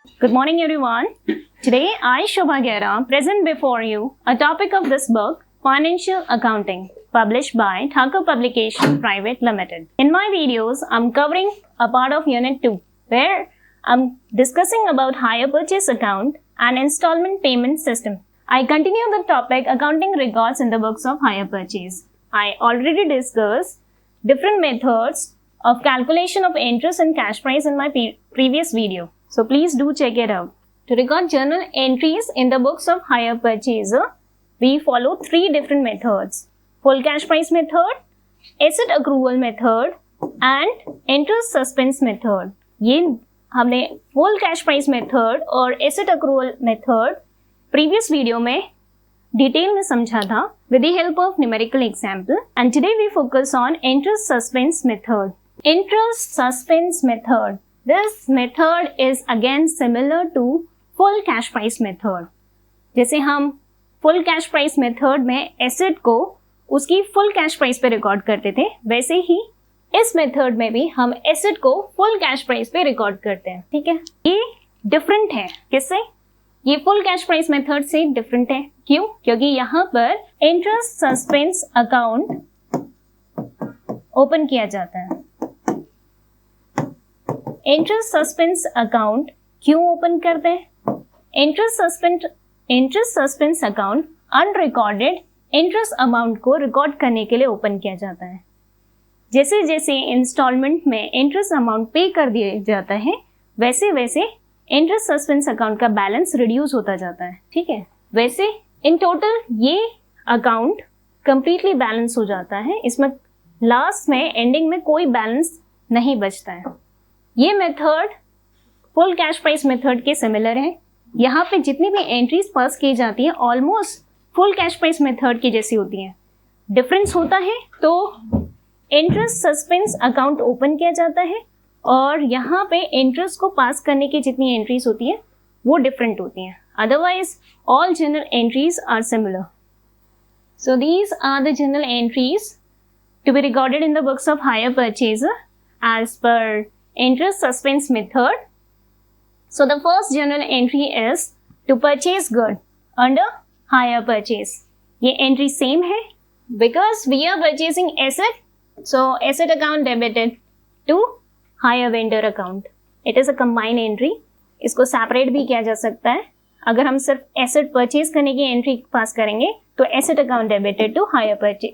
Good morning, everyone. Today, I, Shobha Gera, present before you a topic of this book, Financial Accounting, published by Thakur Publication Private Limited. In my videos, I'm covering a part of Unit 2, where I'm discussing about hire purchase account and installment payment system. I continue the topic accounting records in the books of hire purchase. I already discussed different methods of calculation of interest and cash price in my previous video. So please do check it out. To record journal entries in the books of hire purchase, we follow three different methods. Full cash price method, asset accrual method and interest suspense method. ये हमने full cash price method और asset accrual method previous video में detail में समझा था with the help of numerical example, and today we focus on interest suspense method. Interest suspense method. This method is again similar to full cash price method. जैसे हम full cash price method में asset को उसकी full cash price पे record करते थे, वैसे ही इस मेथड में भी हम asset को full cash price पे रिकॉर्ड करते हैं. ठीक है, ये डिफरेंट है. किससे? ये full cash price मेथड से डिफरेंट है. क्यों? क्योंकि यहाँ पर इंटरेस्ट सस्पेंस अकाउंट ओपन किया जाता है. इंटरेस्ट सस्पेंस अकाउंट क्यों ओपन करते हैं? Interest suspense account unrecorded interest amount को रिकॉर्ड करने के लिए ओपन किया जाता है. जैसे जैसे इंस्टॉलमेंट में इंटरेस्ट अमाउंट पे कर दिया जाता है, वैसे वैसे इंटरेस्ट सस्पेंस अकाउंट का बैलेंस रिड्यूस होता जाता है. ठीक है, वैसे इन टोटल ये अकाउंट कंप्लीटली बैलेंस हो जाता है. इसमें लास्ट में एंडिंग में कोई बैलेंस नहीं बचता है. ये method full cash price method के सिमिलर है. यहाँ पे जितनी भी एंट्रीज पास की जाती हैं almost full cash price method की जैसी होती हैं. डिफरेंस होता है तो इंटरेस्ट सस्पेंस अकाउंट ओपन किया जाता है और यहाँ पे इंटरेस्ट को पास करने की जितनी एंट्रीज होती है वो डिफरेंट होती हैं. Otherwise all general entries are similar. So these are the general entries to be recorded in the books of hire purchase as per interest suspense method. So the first journal entry is to purchase good under hire purchase. ये entry same है because we are purchasing asset, so asset account debited to hire vendor account. It is a combined entry. इसको separate भी किया जा सकता है. अगर हम सिर्फ asset purchase करने की entry पास करेंगे तो asset account debited to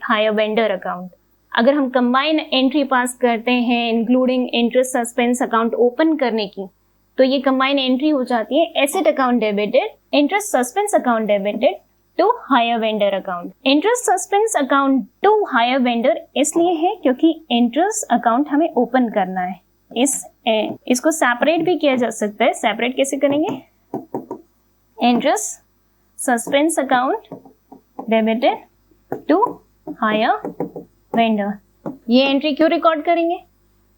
hire vendor account. अगर हम कंबाइन एंट्री पास करते हैं including interest suspense account open करने की, तो ये कंबाइन एंट्री हो जाती है asset account debited interest suspense account debited to hire vendor account. Interest suspense account to hire vendor इसलिए है क्योंकि इंटरेस्ट अकाउंट हमें ओपन करना है. इसको सेपरेट भी किया जा सकता है. सेपरेट कैसे करेंगे? Interest suspense account debited to hire vendor. ये एंट्री क्यों रिकॉर्ड करेंगे?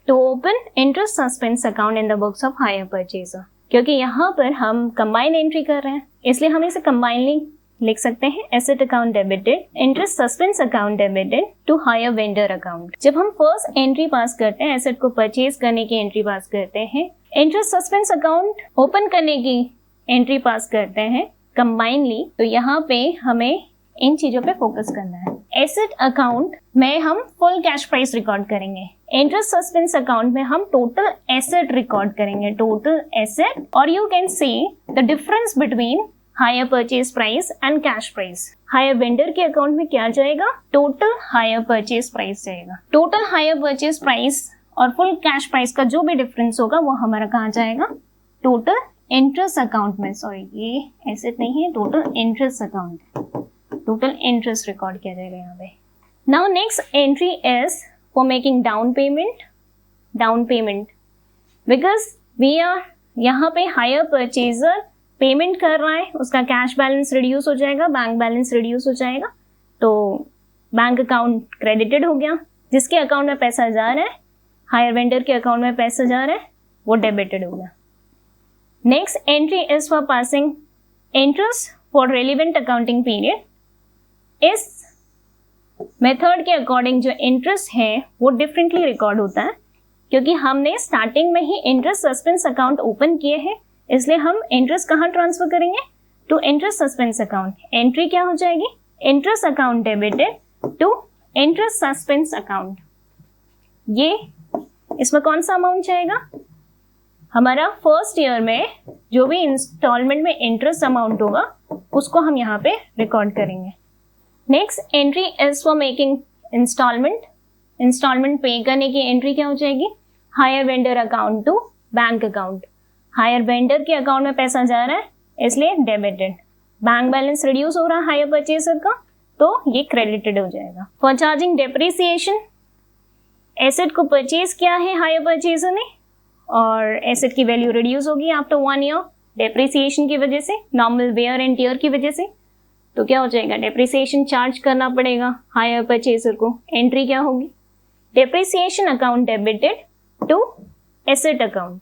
To open interest suspense account in the books of hire purchaser. क्योंकि यहाँ पर हम कंबाइन एंट्री कर रहे हैं इसलिए हम इसे कंबाइनली लिख सकते हैं. Asset account debited interest suspense account debited to hire vendor account. जब हम फर्स्ट एंट्री पास करते हैं, एसेट को परचेज करने की एंट्री पास करते हैं, इंटरेस्ट सस्पेंस अकाउंट ओपन करने की एंट्री पास करते हैं कंबाइनली, तो यहाँ पे हमें इन चीजों पे फोकस करना है. एसेट अकाउंट में हम फुल कैश प्राइस रिकॉर्ड करेंगे. इंटरेस्ट सस्पेंस अकाउंट में हम टोटल एसेट रिकॉर्ड करेंगे, टोटल एसेट. और you can see the difference between hire purchase price and cash price. Higher vendor के अकाउंट में क्या जाएगा? टोटल हायर परचेज प्राइस जाएगा. टोटल हायर परचेज प्राइस और फुल कैश प्राइस का जो भी डिफरेंस होगा वो हमारा कहाँ जाएगा? टोटल इंटरेस्ट अकाउंट में. सॉरी, ये एसेट नहीं है, total interest account. Total interest record किया जाएगा यहाँ पे. Now next entry is for making down payment because we are यहाँ पे हायर परचेजर पेमेंट कर रहा है, उसका कैश बैलेंस रिड्यूस हो जाएगा, बैंक बैलेंस रिड्यूस हो जाएगा, तो बैंक अकाउंट क्रेडिटेड हो गया. जिसके अकाउंट में पैसा जा रहा है, हायर वेंडर के अकाउंट में पैसा जा रहा है, वो डेबिटेड हो गया. Next entry is for passing interest for relevant accounting period. इस मेथड के अकॉर्डिंग जो इंटरेस्ट है वो डिफरेंटली रिकॉर्ड होता है क्योंकि हमने स्टार्टिंग में ही इंटरेस्ट सस्पेंस अकाउंट ओपन किए हैं, इसलिए हम इंटरेस्ट कहाँ ट्रांसफर करेंगे? To interest suspense account. Entry क्या हो जाएगी? Interest account debited to interest suspense account. ये इसमें कौन सा अमाउंट जाएगा? हमारा फर्स्ट ईयर में जो भी इंस्टॉलमेंट में इंटरेस्ट अमाउंट होगा उसको हम यहाँ पे रिकॉर्ड करेंगे। Next entry is for making instalment. Instalment पे करने की एंट्री क्या हो जाएगी? Hire vendor account to bank account. Hire vendor के अकाउंट में पैसा जा रहा है इसलिए डेबिटेड। बैंक बैलेंस रिड्यूस हो रहा है हायर परचेजर का तो ये क्रेडिटेड हो जाएगा। फॉर चार्जिंग डेप्रिसिएशन, एसेट को परचेज किया है हायर परचेजर ने और एसेट की वैल्यू रिड्यूस होगी आफ्टर 1 ईयर डेप्रिसिएशन की वजह से, नॉर्मल वेयर एंड टियर की वजह से। तो क्या हो जाएगा? डेप्रिसिएशन चार्ज करना पड़ेगा हायर परचेजर को। एंट्री क्या होगी? Depreciation account debited to asset account.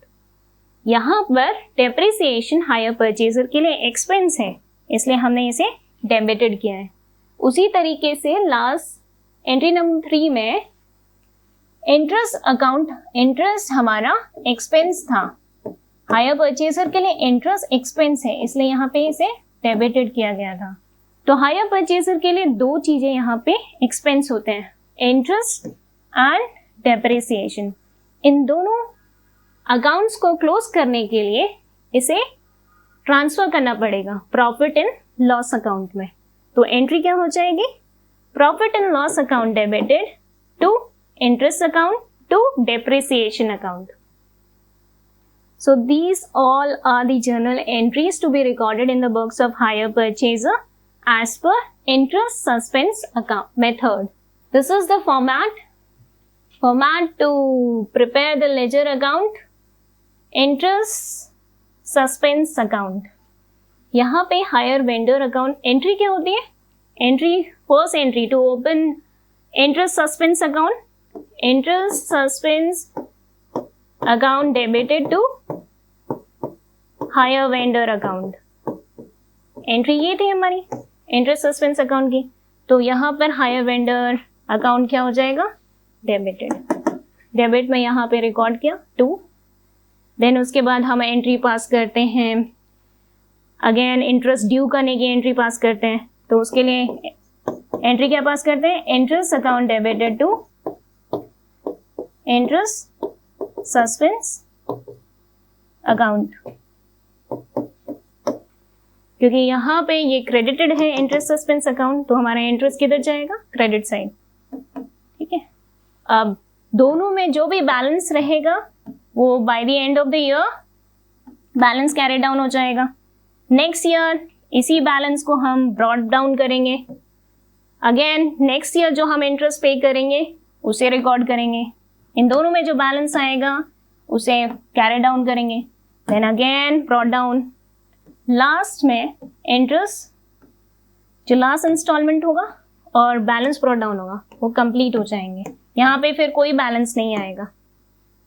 यहाँ पर डेप्रिसिएशन हायर परचेजर के लिए एक्सपेंस है इसलिए हमने इसे डेबिटेड किया है। उसी तरीके से लास्ट एंट्री नंबर 3 में इंटरेस्ट अकाउंट, इंटरेस्ट हमारा एक्सपेंस था, हायर परचेजर के लिए इंटरेस्ट एक्सपेंस है इसलिए यहाँ पे इसे डेबिटेड किया गया था। तो हायर परचेजर के लिए दो चीजें यहाँ पे एक्सपेंस होते हैं, इंटरेस्ट एंड डेप्रिसिएशन। इन दोनों अकाउंट्स को क्लोज करने के लिए इसे ट्रांसफर करना पड़ेगा प्रॉफिट एंड लॉस अकाउंट में। तो एंट्री क्या हो जाएगी? Profit and loss account debited to interest account to depreciation account. So these all are the journal entries to be recorded in the books of hire purchaser as per interest suspense account method. This is the format to prepare the ledger account, interest suspense account. यहाँ पे hire vendor account entry क्या होती है? Entry, first entry to open interest suspense account, interest suspense account debited to hire vendor account. Entry ये थी हमारी interest suspense account की। तो यहाँ पर हायर वेंडर अकाउंट क्या हो जाएगा? डेबिटेड। डेबिट में यहाँ पे रिकॉर्ड किया 2। देन उसके बाद हम एंट्री पास करते हैं, अगेन इंटरेस्ट ड्यू करने की एंट्री पास करते हैं। तो उसके लिए एंट्री क्या पास करते हैं? Interest account debited to interest suspense account. क्योंकि यहाँ पे ये क्रेडिटेड है इंटरेस्ट सस्पेंस अकाउंट तो हमारा इंटरेस्ट किधर जाएगा? Credit side. ठीक है, अब दोनों में जो भी बैलेंस रहेगा वो by the end of the year balance carry down हो जाएगा। नेक्स्ट ईयर इसी बैलेंस को हम ब्रॉड डाउन करेंगे। अगेन नेक्स्ट ईयर जो हम इंटरेस्ट पे करेंगे उसे रिकॉर्ड करेंगे। इन दोनों में जो बैलेंस आएगा उसे कैरी डाउन करेंगे, then again brought down. Last में इंटरेस्ट जो लास्ट इंस्टॉलमेंट होगा और बैलेंस ब्रॉड डाउन होगा वो कंप्लीट हो जाएंगे। यहाँ पे फिर कोई बैलेंस नहीं आएगा।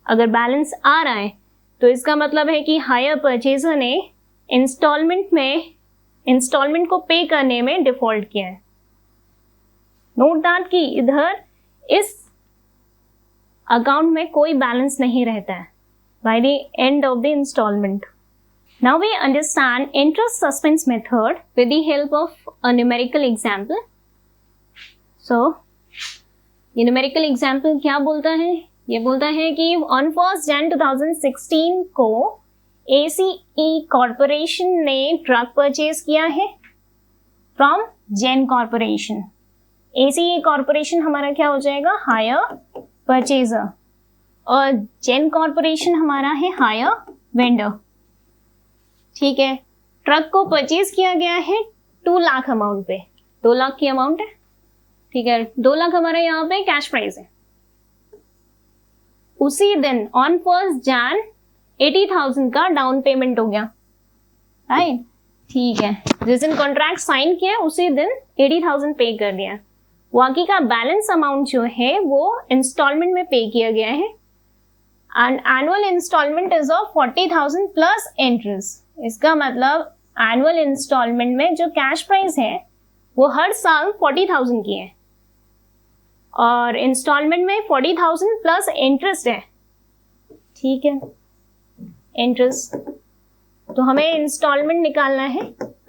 अगर बैलेंस आ रहा है तो इसका मतलब है कि हायर परचेजर ने इंस्टॉलमेंट को पे करने में डिफॉल्ट किया है। नोट दैट कि इधर इस अकाउंट में कोई बैलेंस नहीं रहता है by the end of the installment. Now we understand interest suspense method with the help of a numerical example. So, ये numerical example क्या बोलता है? ये बोलता है कि on 1st Jan 2016 को ACE Corporation ने ट्रक परचेज किया है from Gen Corporation. ACE Corporation हमारा क्या हो जाएगा? हायर परचेजर और जेन कॉर्पोरेशन हमारा है हायर वेंडर। ठीक है, ट्रक को परचेज किया गया है 2 लाख अमाउंट पे, 2 लाख की अमाउंट है। ठीक है, 2 लाख हमारा यहाँ पे कैश प्राइस है। उसी दिन ऑन 1st Jan 80,000 का डाउन पेमेंट हो गया, राइट? ठीक है, जिस दिन कॉन्ट्रैक्ट साइन किया उसी दिन 80,000 पे कर दिया। बाकी का बैलेंस अमाउंट जो है वो इंस्टॉलमेंट में पे किया गया है and annual instalment is of 40,000 plus interest. इसका मतलब एनुअल इंस्टॉलमेंट में जो कैश प्राइस है वो हर साल 40,000 की है और इंस्टॉलमेंट में 40,000 प्लस इंटरेस्ट है। ठीक है, इंटरेस्ट तो हमें इंस्टॉलमेंट निकालना है,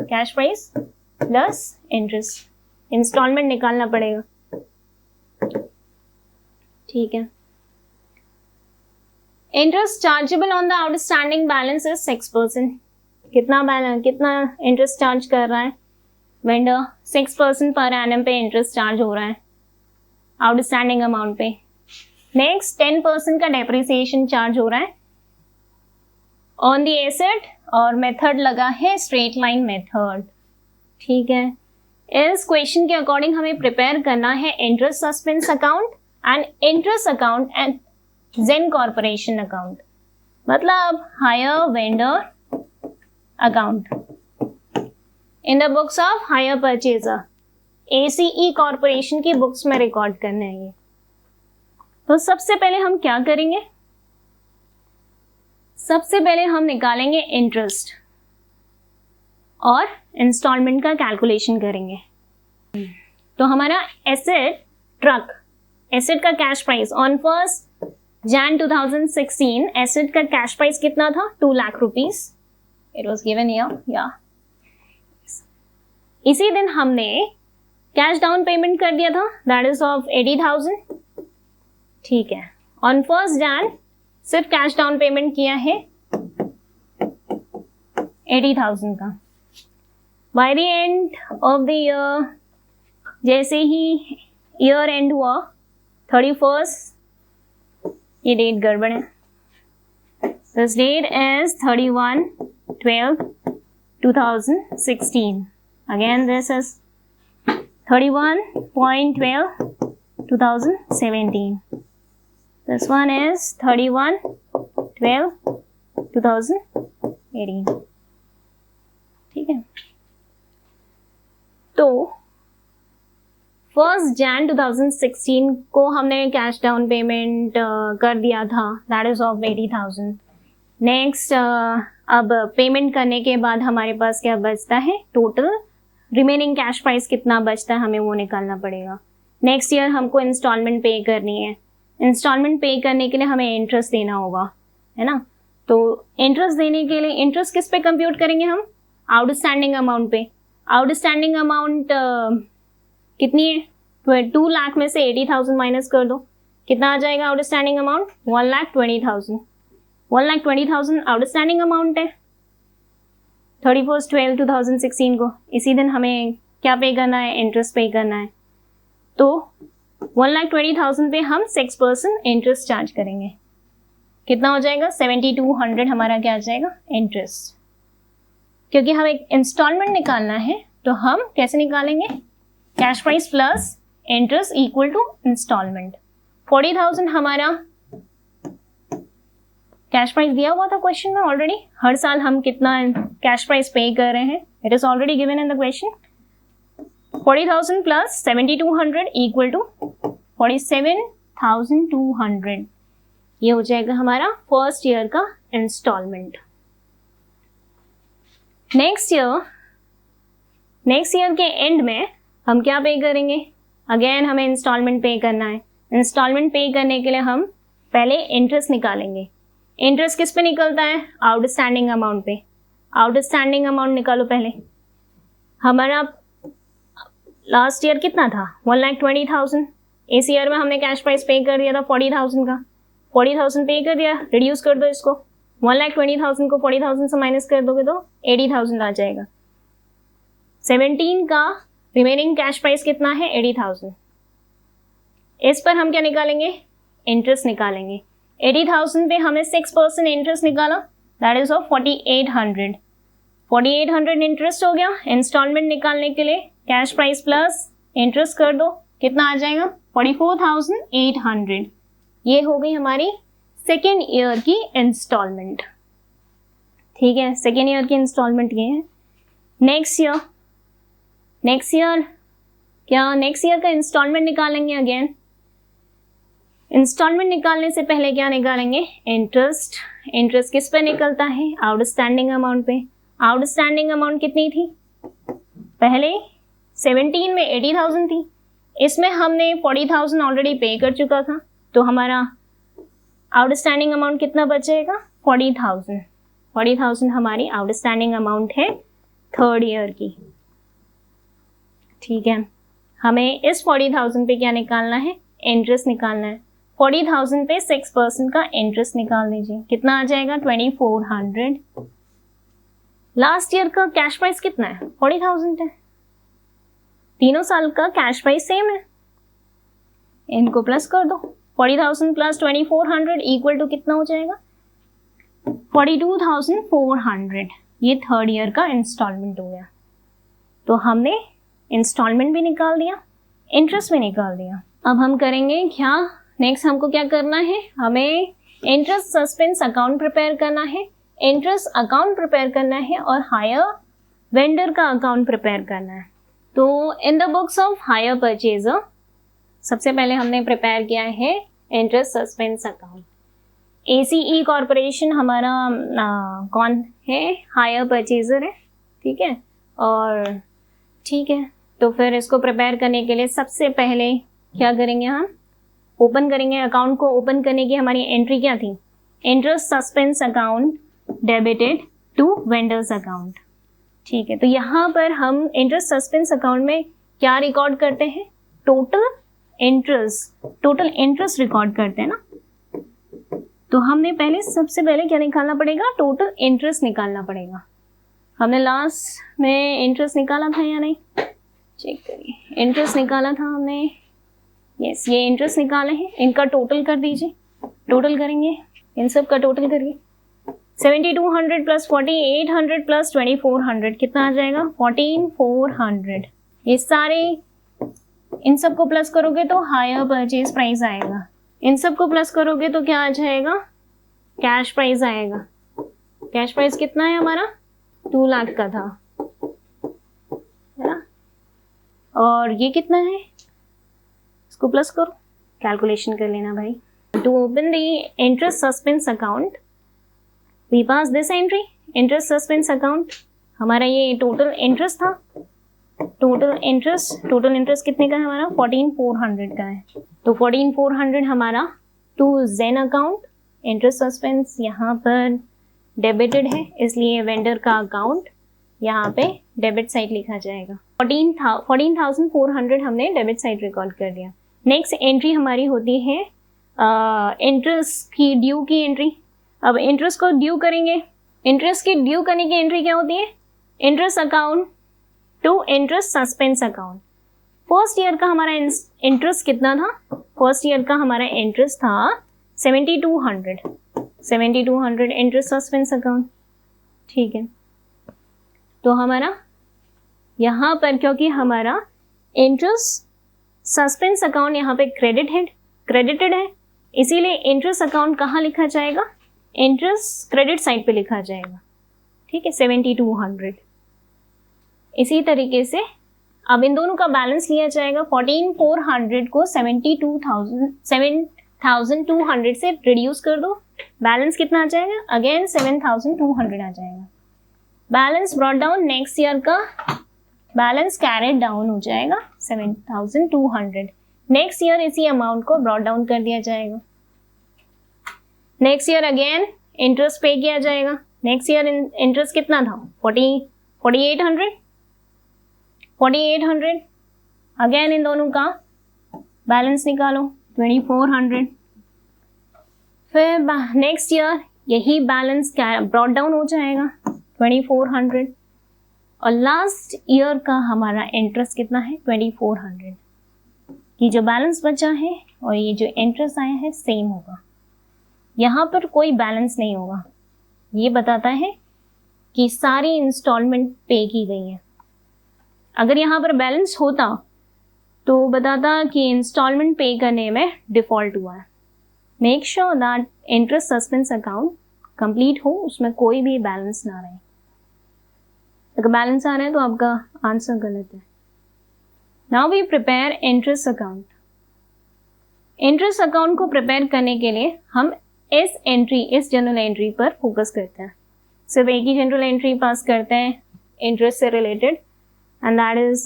cash price plus interest, instalment निकालना पड़ेगा। ठीक है। Interest chargeable on the outstanding balance is 6%। कितना इंटरेस्ट चार्ज कर रहा है वेंडर? 6% पर एनम पे इंटरेस्ट चार्ज हो रहा है आउटस्टैंडिंग अमाउंट पे। नेक्स्ट 10% का डेप्रिसिएशन चार्ज हो रहा है ऑन द एसेट, और मेथड लगा है स्ट्रेट लाइन मेथड। ठीक है। इस क्वेश्चन के अकॉर्डिंग हमें प्रिपेयर करना है interest suspense account and interest account and Zen corporation account, मतलब hire vendor account in the books of hire purchaser, ACE corporation की बुक्स में रिकॉर्ड करना है ये। तो सबसे पहले हम क्या करेंगे? सबसे पहले हम निकालेंगे इंटरेस्ट और इंस्टॉलमेंट का कैलकुलेशन करेंगे। तो हमारा एसेट ट्रक, एसेट का cash price on 1 Jan 2016 asset का कैश प्राइस कितना था? 2 lakh rupees. It was given here, या इसी दिन हमने कैश डाउन पेमेंट कर दिया था, दैट इज ऑफ 80,000। ठीक है। ऑन 1 Jan सिर्फ कैश डाउन पेमेंट किया है 80,000 का। By the end of the year, जैसे ही ईयर एंड हुआ 31st, ये डेट गड़बड़ है, this date is 31/12/2016। Again this is 31.12/2017. This one is 31/12/2018. ठीक है। तो 1 Jan 2016 को हमने कैश डाउन पेमेंट कर दिया था, दैट इज ऑफ 80,000। नेक्स्ट अब पेमेंट करने के बाद हमारे पास क्या बचता है? टोटल रिमेनिंग कैश प्राइस कितना बचता है, हमें वो निकालना पड़ेगा। नेक्स्ट ईयर हमको इंस्टॉलमेंट पे करनी है, इंस्टॉलमेंट पे करने के लिए हमें इंटरेस्ट देना होगा, है ना। तो इंटरेस्ट देने के लिए इंटरेस्ट किस पे कंप्यूट करेंगे हम? आउटस्टैंडिंग अमाउंट पे। आउटस्टैंडिंग अमाउंट कितनी है? 2 लाख में से 80,000 माइनस कर दो, कितना आ जाएगा आउटस्टैंडिंग अमाउंट? 1,20,000। 1,20,000 आउटस्टैंडिंग अमाउंट है 31/12/2016 को। इसी दिन हमें क्या पे करना है? इंटरेस्ट पे करना है। तो 1,20,000 पे हम 6% इंटरेस्ट चार्ज करेंगे। कितना हो जाएगा? 7,200 हमारा क्या आ जाएगा? इंटरेस्ट। क्योंकि हमें इंस्टॉलमेंट निकालना है तो हम कैसे निकालेंगे? Cash price plus interest equal to instalment. 40,000 हमारा कैश प्राइस दिया हुआ था क्वेश्चन में ऑलरेडी। हर साल हम कितना कैश प्राइस पे कर रहे हैं, it is already given in the question. 40,000 plus 7,200 equal to 47,200। ये हो जाएगा हमारा फर्स्ट ईयर का इंस्टॉलमेंट। नेक्स्ट ईयर के एंड में हम क्या पे करेंगे? अगेन हमें इंस्टॉलमेंट पे करना है। इंस्टॉलमेंट पे करने के लिए हम पहले इंटरेस्ट निकालेंगे। इंटरेस्ट किस पे निकलता है? आउटस्टैंडिंग अमाउंट पे। आउटस्टैंडिंग अमाउंट निकालो पहले। हमारा लास्ट ईयर कितना था? 1,20,000। इस ईयर में हमने कैश प्राइस पे कर दिया था 40,000 का। 40,000 पे कर दिया, रिड्यूस कर दो इसको। 1,20,000 को 40,000 से माइनस कर दोगे तो 80,000 आ जाएगा। 17 का रिमेनिंग कैश प्राइस कितना है? 80,000। इस पर हम क्या निकालेंगे? इंटरेस्ट निकालेंगे। 80,000 पे हमने 6% इंटरेस्ट निकाला, दैट इज ऑफ 4,800। 4,800 इंटरेस्ट हो गया। इंस्टॉलमेंट निकालने के लिए कैश प्राइस प्लस इंटरेस्ट कर दो, कितना आ जाएगा? 44,800। ये हो गई हमारी सेकेंड ईयर की इंस्टॉलमेंट। ठीक है, सेकेंड ईयर की इंस्टॉलमेंट ये है। नेक्स्ट ईयर का इंस्टॉलमेंट निकालेंगे। अगेन इंस्टॉलमेंट निकालने से पहले क्या निकालेंगे? इंटरेस्ट। इंटरेस्ट किस पे निकलता है? आउटस्टैंडिंग अमाउंट पे। आउटस्टैंडिंग अमाउंट कितनी थी? पहले 17 में 80,000 थी, इसमें हमने 40,000 ऑलरेडी पे कर चुका था, तो हमारा आउटस्टैंडिंग अमाउंट कितना बचेगा? 40,000। 40,000 हमारी आउटस्टैंडिंग अमाउंट है थर्ड ईयर की। ठीक है, हमें इस 40,000 पे क्या निकालना है? इंटरेस्ट निकालना है। 40,000 पे 6% का इंटरेस्ट निकाल दीजिए, कितना आ जाएगा? 2400। लास्ट ईयर का कैश प्राइस कितना है? 40,000 है। तीनों साल का कैश प्राइस सेम है, इनको प्लस कर दो। 40,000 प्लस 2400 इक्वल टू कितना हो जाएगा? 42,400। ये थर्ड ईयर का इंस्टॉलमेंट हो गया। तो हमने इंस्टॉलमेंट भी निकाल दिया, इंटरेस्ट भी निकाल दिया। अब हम करेंगे क्या? नेक्स्ट हमको क्या करना है? हमें इंटरेस्ट सस्पेंस अकाउंट प्रिपेयर करना है, इंटरेस्ट अकाउंट प्रिपेयर करना है और हायर वेंडर का अकाउंट प्रिपेयर करना है। तो in the books of hire purchaser सबसे पहले हमने प्रिपेयर किया है interest suspense account. ACE corporation हमारा कौन है? हायर परचेजर है। ठीक है, और ठीक है, तो फिर इसको प्रिपेयर करने के लिए सबसे पहले क्या करेंगे? हम ओपन करेंगे अकाउंट को। ओपन करने की हमारी एंट्री क्या थी? Interest suspense account debited to vendors account. ठीक है, तो यहाँ पर हम इंटरेस्ट सस्पेंस अकाउंट में क्या रिकॉर्ड करते हैं? टोटल इंटरेस्ट रिकॉर्ड करते हैं ना। तो हमने सबसे पहले क्या निकालना पड़ेगा? टोटल इंटरेस्ट निकालना पड़ेगा। हमने लास्ट में इंटरेस्ट निकाला था या नहीं? चेक करिए, इंटरेस्ट निकाला था हमने। यस, ये इंटरेस्ट निकाले हैं, इनका टोटल कर दीजिए। टोटल करेंगे, इन सब का टोटल करिए। 7200 प्लस 4800 प्लस 2400 कितना आ जाएगा? 14400। ये सारे इन सब को प्लस करोगे तो हायर परचेज प्राइस आएगा। इन सब को प्लस करोगे तो क्या आ जाएगा? कैश प्राइस आएगा। कैश प्राइस कितना है हमारा? 2 लाख का था, है ना? और ये कितना है? इसको प्लस करो, कैलकुलेशन कर लेना भाई। To open the interest suspense account we pass this entry. Interest suspense account हमारा ये टोटल इंटरेस्ट था। टोटल इंटरेस्ट कितने का है हमारा? 14,400 का है। तो 14,400 हमारा टू जेन अकाउंट। इंटरेस्ट सस्पेंस यहाँ पर डेबिटेड है, इसलिए वेंडर का अकाउंट यहाँ पे डेबिट साइड लिखा जाएगा। 14,400 हमने डेबिट साइड रिकॉर्ड कर दिया। नेक्स्ट एंट्री हमारी होती है इंटरेस्ट की ड्यू की एंट्री। अब इंटरेस्ट को ड्यू करेंगे। इंटरेस्ट की ड्यू करने की एंट्री क्या होती है? Interest account to interest suspense account. First year का हमारा इंटरेस्ट कितना था? फर्स्ट ईयर का हमारा इंटरेस्ट था 7,200 इंटरेस्ट सस्पेंस अकाउंट। ठीक है, तो हमारा यहाँ पर क्योंकि हमारा इंटरेस्ट सस्पेंस अकाउंट यहाँ पे क्रेडिटेड है, इसीलिए इंटरेस्ट अकाउंट कहाँ लिखा जाएगा? इंटरेस्ट क्रेडिट साइड पे लिखा जाएगा। ठीक है, 7,200। इसी तरीके से अब इन दोनों का बैलेंस लिया जाएगा। 14,400 को 7,200 से रिड्यूस कर दो, बैलेंस कितना आ जाएगा? अगेन 7,200 आ जाएगा। Balance brought down, next year का बैलेंस कैरेड डाउन हो जाएगा 7,200। नेक्स्ट ईयर इसी अमाउंट को ब्रॉट डाउन कर दिया जाएगा। नेक्स्ट ईयर अगेन इंटरेस्ट पे किया जाएगा। नेक्स्ट ईयर इंटरेस्ट कितना था? 4,800। अगेन इन दोनों का बैलेंस निकालो, 2,400। फिर नेक्स्ट ईयर यही बैलेंस ब्रॉट डाउन हो जाएगा 2,400। और लास्ट ईयर का हमारा इंटरेस्ट कितना है? 2,400। ये जो बैलेंस बचा है और ये जो इंटरेस्ट आया है सेम होगा। यहाँ पर कोई बैलेंस नहीं होगा। ये बताता है कि सारी इंस्टॉलमेंट पे की गई है। अगर यहाँ पर बैलेंस होता तो बताता कि इंस्टॉलमेंट पे करने में डिफॉल्ट हुआ है। Make sure that interest suspense account complete हो, उसमें कोई भी बैलेंस ना रहे। अगर बैलेंस आ रहा है तो आपका आंसर गलत है। Now we prepare interest account. Interest account को प्रिपेयर करने के लिए हम इस जनरल एंट्री पर फोकस करते हैं। सिर्फ एक ही जनरल एंट्री पास करते हैं इंटरेस्ट से रिलेटेड, एंड दैट इज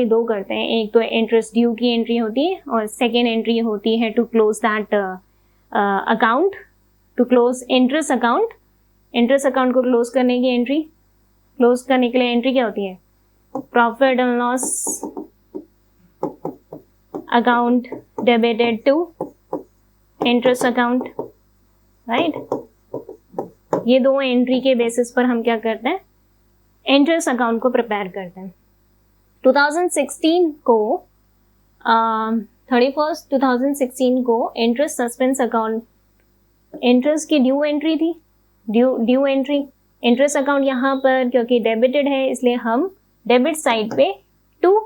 दो करते हैं। एक तो इंटरेस्ट ड्यू की एंट्री होती है और सेकेंड एंट्री होती है to close that account, to close interest account interest account को क्लोज करने की एंट्री, क्लोज करने के लिए एंट्री क्या होती है? Profit and loss account debited to interest account, right. ये दो एंट्री के बेसिस पर हम क्या करते हैं? इंटरेस्ट अकाउंट को प्रिपेयर करते हैं। 2016 को 31 2016 को इंटरेस्ट सस्पेंस अकाउंट, इंटरेस्ट की ड्यू एंट्री थी, ड्यू एंट्री। इंटरेस्ट अकाउंट यहाँ पर क्योंकि डेबिटेड है इसलिए हम डेबिट साइड पे to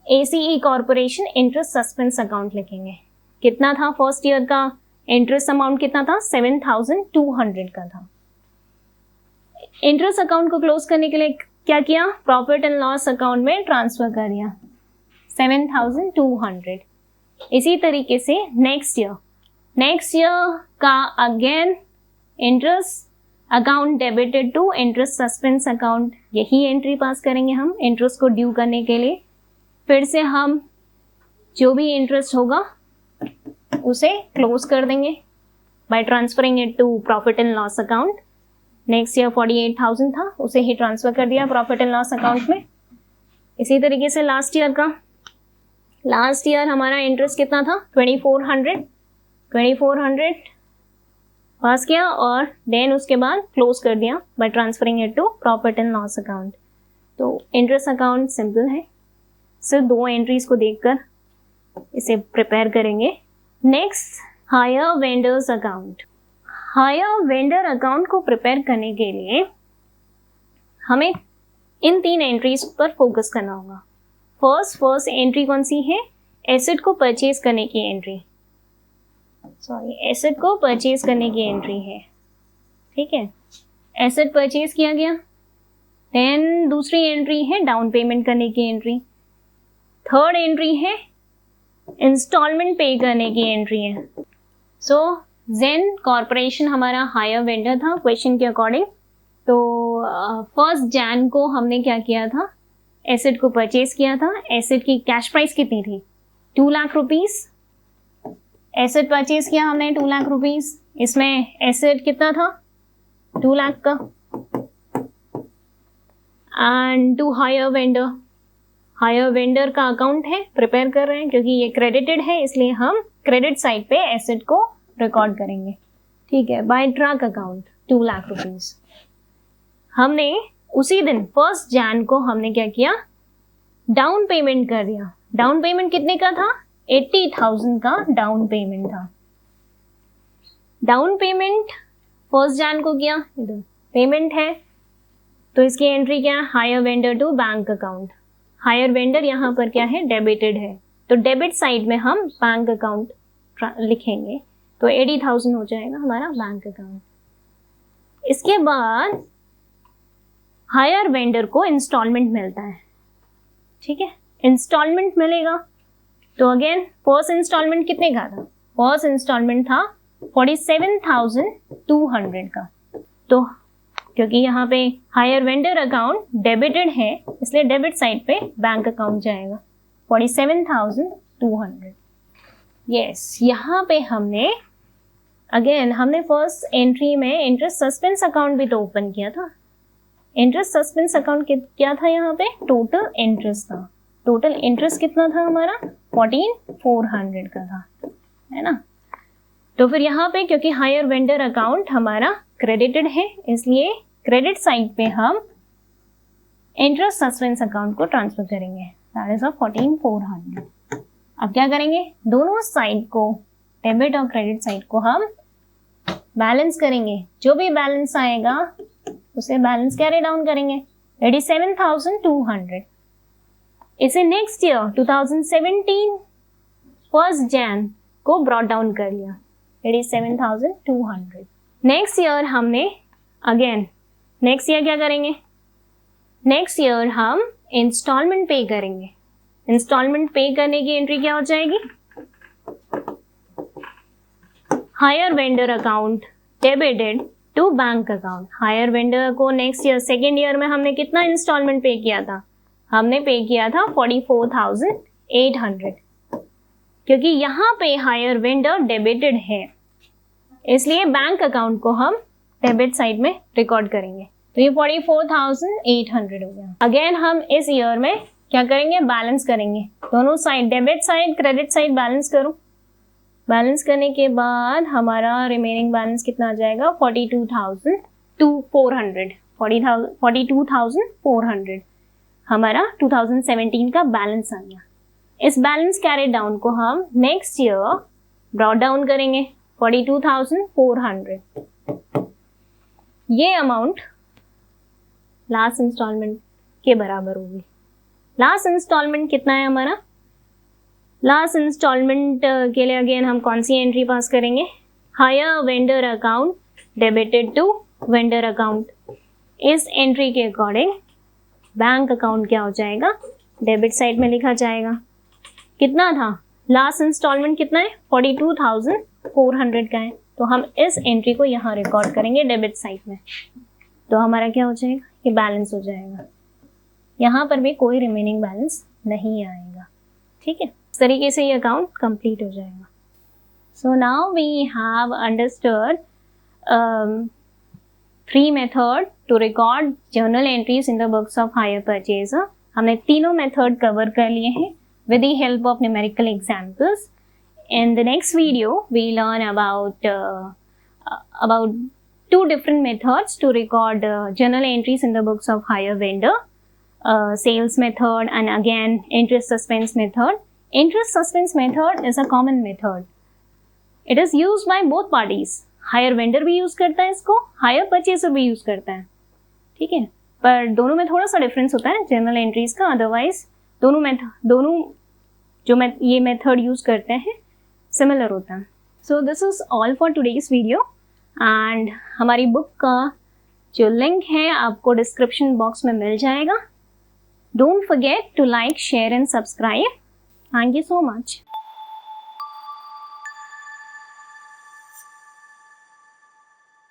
ACE corporation interest suspense account लिखेंगे। कितना था फर्स्ट ईयर का इंटरेस्ट अमाउंट? कितना था? 7,200 का था। इंटरेस्ट अकाउंट को क्लोज करने के लिए क्या किया? प्रॉफिट एंड लॉस अकाउंट में ट्रांसफर कर दिया 7,200। इसी तरीके से नेक्स्ट ईयर का again interest account debited to interest suspense account, यही एंट्री पास करेंगे हम इंटरेस्ट को ड्यू करने के लिए। फिर से हम जो भी इंटरेस्ट होगा उसे क्लोज कर देंगे by transferring it to profit and loss account. Next year 48,000 था, उसे ही ट्रांसफर कर दिया प्रॉफिट एंड लॉस अकाउंट में। इसी तरीके से लास्ट ईयर हमारा इंटरेस्ट कितना था? 2400 पास किया और देन उसके बाद क्लोज कर दिया by transferring it to profit and loss account. तो इंटरेस्ट अकाउंट सिंपल है, सिर्फ दो एंट्रीज को देखकर इसे प्रिपेयर करेंगे। Next, hire vendors account. Hire vendor account को प्रिपेयर करने के लिए हमें इन 3 एंट्रीज पर फोकस करना होगा। फर्स्ट एंट्री कौन सी है? एसेट को परचेज करने की एंट्री, एसेट को परचेज करने की एंट्री है, ठीक है। एसेट परचेज किया गया। देन दूसरी एंट्री है डाउन पेमेंट करने की एंट्री। थर्ड एंट्री है इंस्टॉलमेंट पे करने की एंट्री है। सो जेन कॉर्पोरेशन हमारा हायर वेंडर था क्वेश्चन के अकॉर्डिंग। तो 1 जैन को हमने क्या किया था? एसेट को परचेज किया था। एसेट की कैश प्राइस कितनी थी? 2 लाख रुपीस। एसेट परचेज किया हमने 2 लाख रुपीस। इसमें एसेट कितना था? 2 लाख का। एंड टू हायर वेंडर का अकाउंट है, प्रिपेयर कर रहे हैं क्योंकि ये क्रेडिटेड है इसलिए हम क्रेडिट साइड पे एसेट को रिकॉर्ड करेंगे, ठीक है। By truck account 2 lakh rupees. हमने उसी दिन 1 जैन को हमने क्या किया? डाउन पेमेंट कर दिया। डाउन पेमेंट कितने का था? 80,000 का डाउन पेमेंट था। डाउन पेमेंट 1 जैन को किया, इधर पेमेंट है तो इसकी एंट्री क्या है? Hire vendor to bank account. Hire vendor यहाँ पर क्या है? डेबिटेड है, तो डेबिट साइड में हम बैंक अकाउंट लिखेंगे तो 80,000 हो जाएगा हमारा बैंक अकाउंट। इसके बाद हायर वेंडर को इंस्टॉलमेंट मिलता है, ठीक है। इंस्टॉलमेंट मिलेगा तो अगेन फर्स्ट इंस्टॉलमेंट कितने का था? फर्स्ट इंस्टॉलमेंट था 47,200 का। तो क्योंकि यहाँ पे हायर वेंडर अकाउंट डेबिटेड है इसलिए डेबिट साइड पे बैंक अकाउंट जाएगा 47,200। यस, यहाँ पे हमने फर्स्ट एंट्री में इंटरेस्ट सस्पेंस अकाउंट भी तो ओपन किया था। इंटरेस्ट सस्पेंस अकाउंट क्या था? यहाँ पे टोटल इंटरेस्ट था। टोटल इंटरेस्ट कितना था हमारा? 14,400 का था, है ना। तो फिर यहाँ पे क्योंकि हायर वेंडर अकाउंट हमारा क्रेडिटेड है इसलिए क्रेडिट साइड पे हम इंटरेस्ट सस्पेंस अकाउंट को ट्रांसफर करेंगे, दैट इज 14,400। अब क्या करेंगे? दोनों साइड को, डेबिट और क्रेडिट साइड को हम बैलेंस करेंगे। जो भी बैलेंस आएगा उसे बैलेंस कैरी डाउन करेंगे, 87,200। इसे नेक्स्ट ईयर 2017 1 जैन को ब्रॉट डाउन कर लिया 87,200। नेक्स्ट ईयर हमने नेक्स्ट ईयर क्या करेंगे? नेक्स्ट ईयर हम इंस्टॉलमेंट पे करेंगे। इंस्टॉलमेंट पे करने की एंट्री क्या हो जाएगी? Hire vendor account debited to bank account. Hire vendor को नेक्स्ट ईयर सेकेंड ईयर में हमने कितना इंस्टॉलमेंट पे किया था? हमने पे किया था 44,800। क्योंकि यहाँ पे हायर वेंडर डेबिटेड है इसलिए बैंक अकाउंट को हम डेबिट साइड में रिकॉर्ड करेंगे। तो ये 44,800 हो गया। अगेन हम इस ईयर में क्या करेंगे, बैलेंस करेंगे दोनों side, debit side credit side balance करो। बैलेंस करने के बाद हमारा रिमेनिंग बैलेंस कितना आ जाएगा, 42,400 हमारा 2017 का बैलेंस आ गया। इस बैलेंस कैरी डाउन को हम नेक्स्ट ईयर ब्रॉट डाउन करेंगे 42,400। ये अमाउंट लास्ट इंस्टॉलमेंट के बराबर होगी। लास्ट इंस्टॉलमेंट कितना है हमारा, लास्ट इंस्टॉलमेंट के लिए अगेन हम कौन सी एंट्री पास करेंगे, hire vendor account debited to vendor account. इस एंट्री के अकॉर्डिंग बैंक अकाउंट क्या हो जाएगा, डेबिट साइड में लिखा जाएगा। कितना था लास्ट इंस्टॉलमेंट, कितना है 42,400 का है, तो हम इस एंट्री को यहाँ रिकॉर्ड करेंगे डेबिट साइड में। तो हमारा क्या हो जाएगा, ये बैलेंस हो जाएगा। यहाँ पर भी कोई रिमेनिंग बैलेंस नहीं आएगा। ठीक है, इस तरीके से ये अकाउंट कंप्लीट हो जाएगा। So now we have understood 3 method to record journal entries in the books of hire purchaser. हमने तीनों मेथड कवर कर लिए हैं with the help of numerical examples. In the next video, we learn about 2 different methods to record journal entries in the books of hire vendor, sales method and again interest suspense method. Interest suspense method is a common method. It is used by both parties. Hire vendor भी use करता है इसको, hire purchaser भी use करता है। ठीक है, पर दोनों में थोड़ा सा डिफरेंस होता है journal entries का, अदरवाइज दोनों जो ये मेथड यूज करते हैं सिमिलर होता है। So this is all for today's video and हमारी बुक का जो लिंक है आपको डिस्क्रिप्शन बॉक्स में मिल जाएगा। Don't forget to like, share and subscribe. Thank you so much.